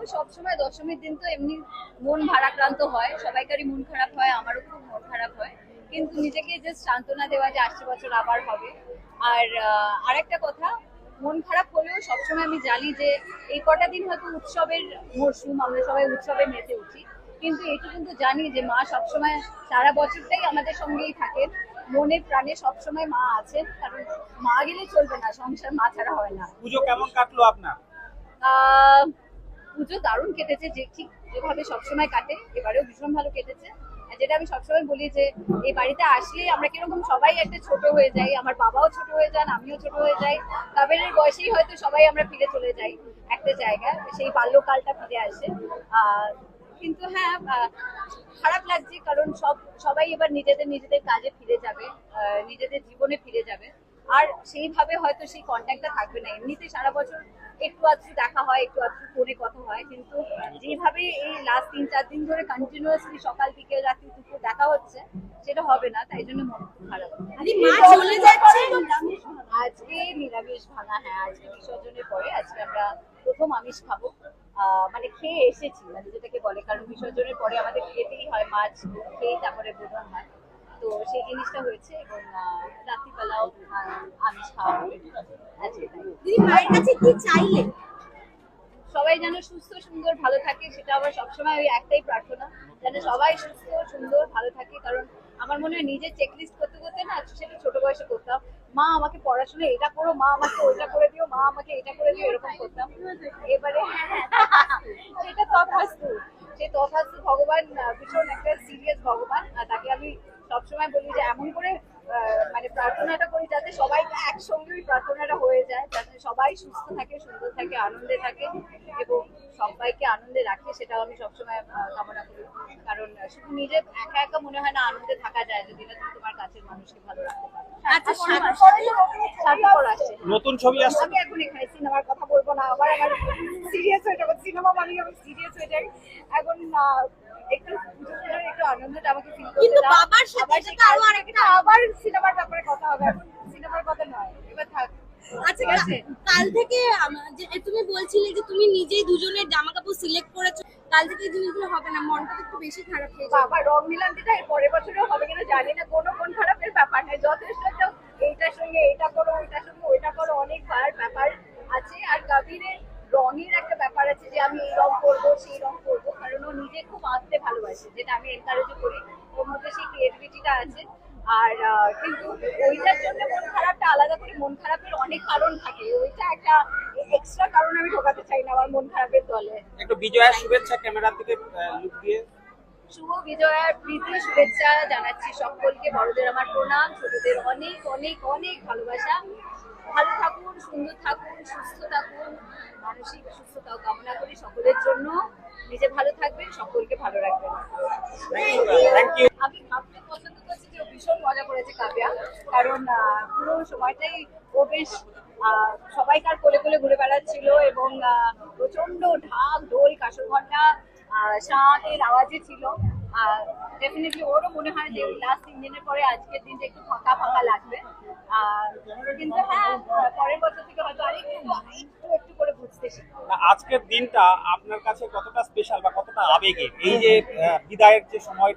তো সবসময় দশমীর দিন তো এমনি মন ভারাক্রান্ত হয়, সবাইকারই মন খারাপ হয়, আমারও খুব মন খারাপ হয়, কিন্তু নিজেকে জাস্ট সান্ত্বনা দেওয়া যে আসছে বছর আবার হবে। আর আরেকটা কথা, মন খারাপ হলেও সবসময় আমি জানি যে এই কটা দিন হয়তো উৎসবের মরশুম, আমরা সবাই উৎসবে মেতে উঠি, কিন্তু এটুকু কিন্তু জানি যে মা সবসময় সারা বছরটাই আমাদের সঙ্গেই থাকেন, মনে প্রাণে সবসময় মা আছেন, কারণ মা গেলে চলবে না, সংসার মা ছাড়া হয় না। পুজো কেমন কাটলো আপনার? পুজো দারুণ কেটেছে, যে ঠিক যেভাবে সবসময় কাটে এবারেও ভীষণ ভালো কেটেছে। আর যেটা আমি সবসময় বলি যে এই বাড়িতে আসলে আমরা কিরকম সবাই একটা ছোট হয়ে যাই, আমার বাবাও ছোট হয়ে যান, আমিও ছোট হয়ে যাই, কাবেরের বয়সেই হয়তো সবাই আমরা ফিরে চলে যাই একটা জায়গায়, সেই বাল্যকালটা ফিরে আসে। কিন্তু হ্যাঁ, খারাপ লাগছে কারণ সবাই এবার নিজেদের নিজেদের কাজে ফিরে যাবে, নিজেদের জীবনে ফিরে যাবে, আর সেইভাবে হয়তো সেই কন্ট্যাক্টটা থাকবে না। এমনিতে সারা বছর একটু আধটু দেখা হয়, একটু আধটু ফোনে কথা হয়, কিন্তু যেভাবে এই লাস্ট 3-4 দিন ধরে কন্টিনিউয়াসলি সকাল বিকেল রাত্রি দুপুর দেখা হচ্ছে, সেটা হবে না, তাই জন্য মন খুব খারাপ। আজকে নিরামিষ ভাঙা, হ্যাঁ আজকে বিসর্জনের পরে আজকে আমরা প্রথম আমিষ খাবো, মানে খেয়ে এসেছি, মানে যেটাকে বলে, কারণ বিসর্জনের পরে আমাদের খেতেই হয়, মাছ খেয়ে তারপরে বোধন হয়, তো সেই জিনিসটা হয়েছে। এবং রাত্রিবেলাও আমিষ খাওয়া হবে আজকে। দিদি মায়ের কাছে কি চাইলেন? সবাই যেন সুস্থ সুন্দর ভালো থাকে, সেটা আবার সবসময় ওই একটাই প্রার্থনা, যেন সবাই সুস্থ সুন্দর ভালো থাকে। কারণ আমার মনে হয় নিজের চেকলিস্ট করতে করতে না, সেটা ছোট বয়সে করতাম, মা আমাকে পড়াশোনা এটা করো, মা আমাকে ওইটা করে দিও, মা আমাকে এটা করে দিও, এরকম করতাম। এবারে সেটা তথাস্তু, সে তথাস্তু ভগবান ভীষণ একটা সিরিয়াস ভগবান, তাকে আমি সবসময় বলি যে এমন করে মানে প্রার্থনাটা করি যাতে সবাই একসঙ্গে ওই প্রার্থনাটা হয়ে যায়, যাতে সবাই সুস্থ থাকে, সুন্দর থাকে, আনন্দে থাকে এবং সবাইকে আনন্দে রাখে, সেটাও আমি সবসময় কামনা করি। কারণ শুধু নিজে একা একা মনে হয় না আনন্দে থাকা যায় যদি না তুমি তোমার কাছের মানুষকে ভালো রাখতে পারো। আচ্ছা, স্বার্থপর আসছে নতুন ছবি আসছে। আমি এখন এখানে সিনেমার কথা বলবো না, আবার আমার সিরিয়াস হয়ে যাবো, সিনেমা মানে আমি সিরিয়াস হয়ে যাই এখন। একটু একটু আনন্দটা আমাকে ফিল করতে কিন্তু দাও, বাবার সাথে আবার তো আরো আরেকটা আবার সিনেমার ব্যাপারে কথা হবে, এখন সিনেমার কথা নয়, এবার থাক। আচ্ছা, কাল থেকে তুমি বলছিলে যে তুমি নিজেই দুজনের জামা কাপড় সিলেক্ট করেছো, কাল থেকে এই জিনিসগুলো হবে না, মনটা তো একটু বেশি খারাপ হয়ে যাবে। বাবা রং মিলান যেটা এর পরের বছরেও হবে কিনা জানি না, কোনো কোন খারাপের ব্যাপার নেই, যথেষ্ট একটা এইটার সঙ্গে এইটা করো, ওইটার সঙ্গে ওইটা করো, অনেকবার ব্যাপার আছে। আর কবিরের রঙের একটা ব্যাপার আছে যে আমি এই রং করবো সেই রং করবো, কারণ ও নিজে খুব আঁকতে ভালোবাসে, যেটা আমি এনকারেজও করি, ওর মধ্যে সেই ক্রিয়েটিভিটিটা আছে। আর কিন্তু ওইটার জন্য মন খারাপটা আলাদা করে, মন খারাপের অনেক কারণ থাকে, ওইটা একটা এক্সট্রা কারণ আমি ঢোকাতে চাই না আমার মন খারাপের দলে। একটু বিজয়ার শুভেচ্ছা ক্যামেরার দিকে লুক দিয়ে। শুভ বিজয়ার প্রীতি শুভেচ্ছা জানাচ্ছি সকলকে, বড়দের আমার প্রণাম, ছোটদের অনেক অনেক অনেক ভালোবাসা। ভালো থাকুন, সুন্দর থাকুন, সুস্থ থাকুন, মানসিক সুস্থতাও কামনা করি সকলের জন্য। নিজে ভালো থাকবেন, সকলকে ভালো রাখবেন। Thank you. আমি ভাবতে পছন্দ করছি যে ও ভীষণ মজা করেছে কাব্যা, কারণ পুরো সময়টাই ও বেশ সবাইকার কোলে কোলে ঘুরে বেড়াচ্ছিল, এবং প্রচন্ড ঢাক ঢোল কাঁসর ঘন্টা শাঁখের আওয়াজে ছিল। ডেফিনেটলি ওরও মনে হয় যে লাস্ট 3 দিনের পরে আজকের দিনটা একটু ফাঁকা ফাঁকা লাগবে, কিন্তু হ্যাঁ পরের বছর থেকে হয়তো আরেকটু একটু একটু করে বুঝতে শিখবো। আজকের দিনটা আপনার কাছে কতটা স্পেশাল বা কতটা আবেগের, এই যে বিদায়ের যে সময়?